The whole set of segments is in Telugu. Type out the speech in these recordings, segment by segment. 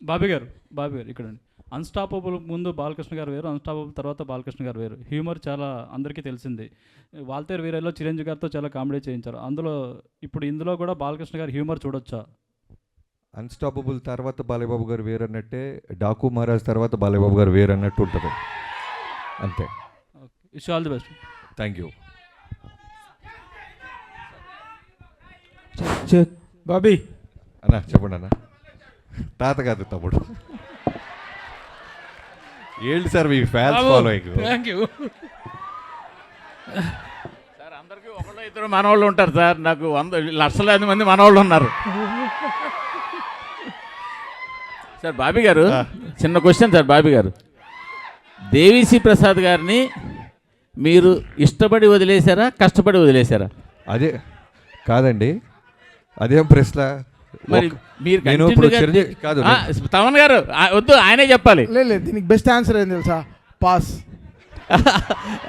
బాబీ గారు ఇక్కడండి. అన్స్టాపబుల్ ముందు బాలకృష్ణ గారు వేరు, అన్స్టాపబుల్ తర్వాత బాలకృష్ణ గారు వేరు. హ్యూమర్ చాలా అందరికీ తెలిసింది. వాల్తేరు వీరయ్యలో చిరంజీవి గారితో చాలా కామెడీ చేయించారు. ఇందులో కూడా బాలకృష్ణ గారి హ్యూమర్ చూడొచ్చా? అన్స్టాపబుల్ తర్వాత బాలయ్యబాబు గారు వేరన్నట్టే, డాకు మహారాజ్ తర్వాత బాలయ్యబాబు గారు వేరన్నట్టు ఉంటుంది అంతే. Okay, wish all the best. Thank you. Bobby అన్న చెప్పండి అన్న. తాత కాదు తమ్ముడు. ఏంటి sir me fans following? Thank you sir. అందరికీ ఒకళ్ళు ఇద్దరు మనవాళ్ళు ఉంటారు సార్. నాకు లక్షలాది మంది మనవాళ్ళు ఉన్నారు సార్. బాబీ గారు, చిన్న క్వశ్చన్ సార్. బాబీ గారు, దేవిశ్రీ ప్రసాద్ గారిని మీరు ఇష్టపడి వదిలేశారా, కష్టపడి వదిలేశారా? అదే కాదండి, అదేం ప్రశ్న. మరి మీరు నేను ఇప్పుడు చిరంజీవి కాదు, తమన్ గారు వద్దు, ఆయనే చెప్పాలి. లేదు, దీనికి బెస్ట్ ఆన్సర్ ఏం తెలుసా? పాస్.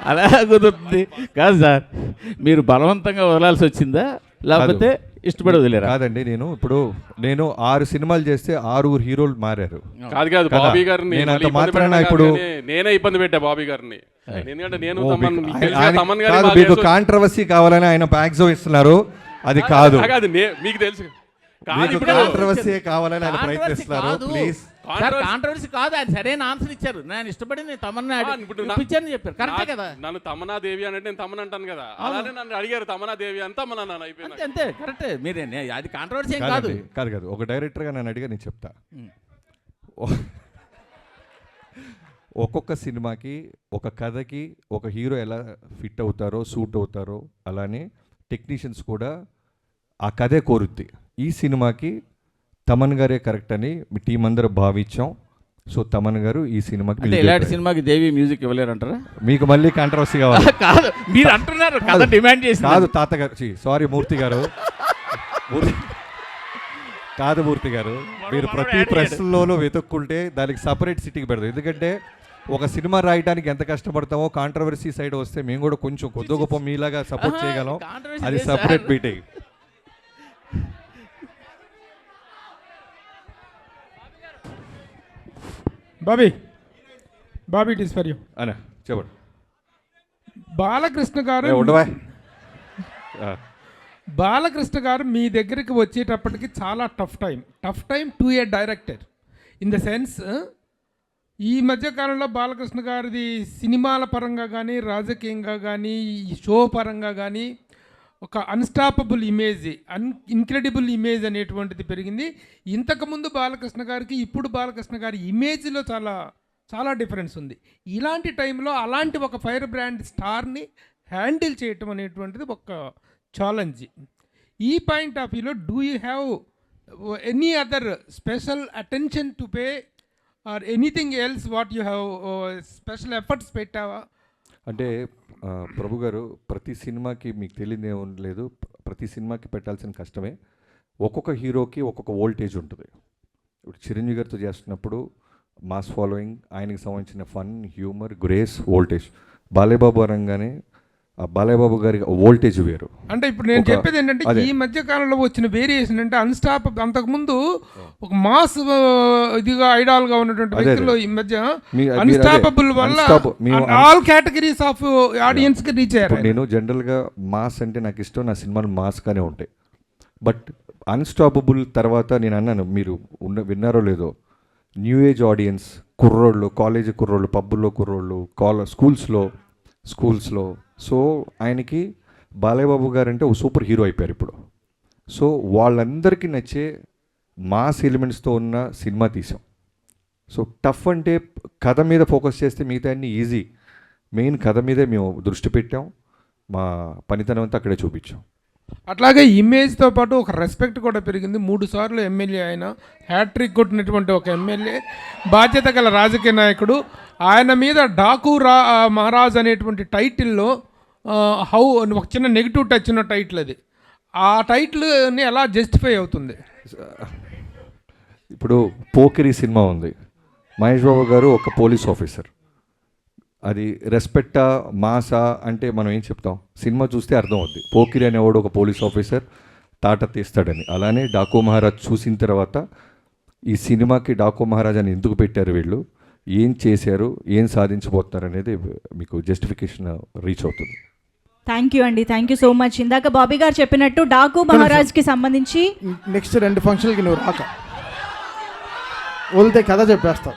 అలా కుదురుతుంది కాదు సార్. మీరు బలవంతంగా వదలాల్సి వచ్చిందా, లేకపోతే ఇష్టపడి వదిలేరా? కాదండి, నేను 6 సినిమాలు చేస్తే 6 హీరోలు మారారు. కాదు బాబీ గారిని నేను అంత మాత్రాన ఇప్పుడు నేనే ఇబ్బంది పెట్టా బాబీ గారిని. ఎందుకంటే నేను మీకు కాంట్రవర్సీ కావాలని ఆయన బ్యాగ్జో ఇస్తున్నారు. అది కాదు, మీకు తెలుసు. కాంట్రవర్సీ కావాలని ఆయన ప్రయత్నిస్తున్నారు. ప్లీజ్, కాంట్రవర్సీ కాదు, అది సరైన ఆన్సర్ ఇచ్చారు. నేను ఇష్టపడి తమన్నా ఇప్పించారని చెప్పారు. కరెక్టే కదా. నన్ను తమన్నా దేవి అంటే నేను తమన్ అంటాను కదా, అలానే నన్ను అడిగారు తమన్నా దేవి అని తమన్నా అయిపోయింది. అంతే, కరెక్టే. మీరే అది కాంట్రవర్సీ ఏం కాదు. కాదు ఒక డైరెక్టర్గా నన్ను అడిగా, నేను చెప్తా. ఒక్కొక్క సినిమాకి, ఒక కథకి ఒక హీరో ఎలా ఫిట్ అవుతారో, సూట్ అవుతారో, అలానే టెక్నీషియన్స్ కూడా ఆ కథే కోరుద్ది. ఈ సినిమాకి తమన్ గారే కరెక్ట్ అని మీ టీం అందరూ భావించాం. సో తమన్ గారు ఈ సినిమాకి, ఇలాంటి సినిమాకి దేవి మ్యూజిక్ ఇవ్వలేరంటారా? మీకు మళ్ళీ కాంట్రవర్సీ కావాలి? కాదు, మీరు అంటున్నారు కదా, డిమాండ్ చేసి. కాదు తాతగారు, సారీ మూర్తి గారు, కాదు మూర్తి గారు, మీరు ప్రతి ప్రశ్నలోనూ వెతుక్కుంటే దానికి సపరేట్ సిటీకి పెడతారు. ఎందుకంటే ఒక సినిమా రాయడానికి ఎంత కష్టపడతామో, కాంట్రవర్సీ సైడ్ వస్తే మేము కూడా కొంచెం కొద్ది గొప్ప మీలాగా సపోర్ట్ చేయగలం. అది separate meeting. Bobby it is for you అన్న చెప్పండి. బాలకృష్ణ గారు మీ దగ్గరికి వచ్చేటప్పటికి చాలా tough time to A director. In the sense, ఈ మధ్యకాలంలో బాలకృష్ణ గారిది సినిమాల పరంగా కానీ, రాజకీయంగా కానీ, షో పరంగా కానీ ఒక అన్స్టాపబుల్ ఇమేజ్, ఇన్క్రెడిబుల్ ఇమేజ్ అనేటువంటిది పెరిగింది. ఇంతకుముందు బాలకృష్ణ గారికి ఇప్పుడు బాలకృష్ణ గారి ఇమేజ్లో చాలా చాలా డిఫరెన్స్ ఉంది. ఇలాంటి టైంలో అలాంటి ఒక ఫైర్ బ్రాండ్ స్టార్ని హ్యాండిల్ చేయటం అనేటువంటిది ఒక ఛాలెంజ్. ఈ పాయింట్ ఆఫ్ వ్యూలో do you have any other special attention to pay or anything else what you have special efforts పెట్టావా? అంటే ప్రభు గారు, ప్రతి సినిమాకి మీకు తెలియదు ఏం లేదు, ప్రతి సినిమాకి పెట్టాల్సిన కష్టమే. ఒక్కొక్క హీరోకి ఒక్కొక్క వోల్టేజ్ ఉంటుంది. ఇప్పుడు చిరంజీవి గారితో చేస్తున్నప్పుడు మాస్ ఫాలోయింగ్, ఆయనకి సంబంధించిన fun, humour, grace, voltage. Balayyababu అనగానే ఆ బాలయ్యబాబు గారి వోల్టేజ్ వేరు. అంటే ఇప్పుడు నేను చెప్పేది ఏంటంటే, ఈ మధ్య కాలంలో వచ్చిన వేరియేషన్ అంటే అంతకుముందు ఒక మాస్ ఇదిగా ఐడాల్గా ఉన్నటువంటి వ్యక్తులు ఈ మధ్య అన్స్టాపబుల్ వల్ల ఆల్ కేటగిరీస్ ఆఫ్ ఆడియన్స్ కి రీచ్ అయ్యారు. నేను జనరల్గా మాస్ అంటే నాకు ఇష్టం, నా సినిమాలు మాస్గానే ఉంటాయి. బట్ అన్స్టాపబుల్ తర్వాత నేను అన్నాను, మీరు విన్నారో లేదో, న్యూ ఏజ్ ఆడియన్స్, కుర్రోళ్ళు, కాలేజీ కుర్రోళ్ళు, పబ్బుల్లో కుర్రోళ్ళు, స్కూల్స్లో. సో ఆయనకి బాలయ్యబాబు గారు అంటే ఒక సూపర్ హీరో అయిపోయారు ఇప్పుడు. సో వాళ్ళందరికీ నచ్చే మాస్ ఎలిమెంట్స్తో ఉన్న సినిమా తీసాం. సో టఫ్ అంటే కథ మీద ఫోకస్ చేస్తే మిగతా అన్ని ఈజీ. మెయిన్ కథ మీదే మేము దృష్టి పెట్టాం, మా పనితనం అంతా అక్కడే చూపించాం. అట్లాగే ఇమేజ్తో పాటు ఒక రెస్పెక్ట్ కూడా పెరిగింది. 3 సార్లు ఎమ్మెల్యే ఆయన, హ్యాట్రిక్ కొట్టినటువంటి ఒక ఎమ్మెల్యే, బాధ్యత గల రాజకీయ నాయకుడు. ఆయన మీద డాకు మహారాజ్ అనేటువంటి టైటిల్లో ఒక చిన్న నెగిటివ్ టచ్ ఉన్న టైటిల్ అది. ఆ టైటిల్ని ఎలా జస్టిఫై అవుతుంది? ఇప్పుడు పోకిరి సినిమా ఉంది, మహేష్ బాబు గారు ఒక పోలీస్ ఆఫీసర్. అది రెస్పెక్టా మాసా అంటే మనం ఏం చెప్తాం, సినిమా చూస్తే అర్థం అవుద్ది. పోకిరి అనేవాడు ఒక పోలీస్ ఆఫీసర్ తాట తీస్తాడని. అలానే డాకు మహారాజ్ చూసిన తర్వాత ఈ సినిమాకి డాకు మహారాజాని ఎందుకు పెట్టారు వీళ్ళు, ఏం చేశారు, ఏం సాధించబోతున్నారు అనేది మీకు జస్టిఫికేషన్ రీచ్ అవుతుంది. థ్యాంక్ యూ అండి, థ్యాంక్ యూ సో మచ్. ఇందాక బాబీ గారు చెప్పినట్టు డాకు మహారాజ్కి సంబంధించి నెక్స్ట్ 2 ఫంక్షన్లకి నువ్వు రాక వదిలితే కథ చెప్పేస్తావు.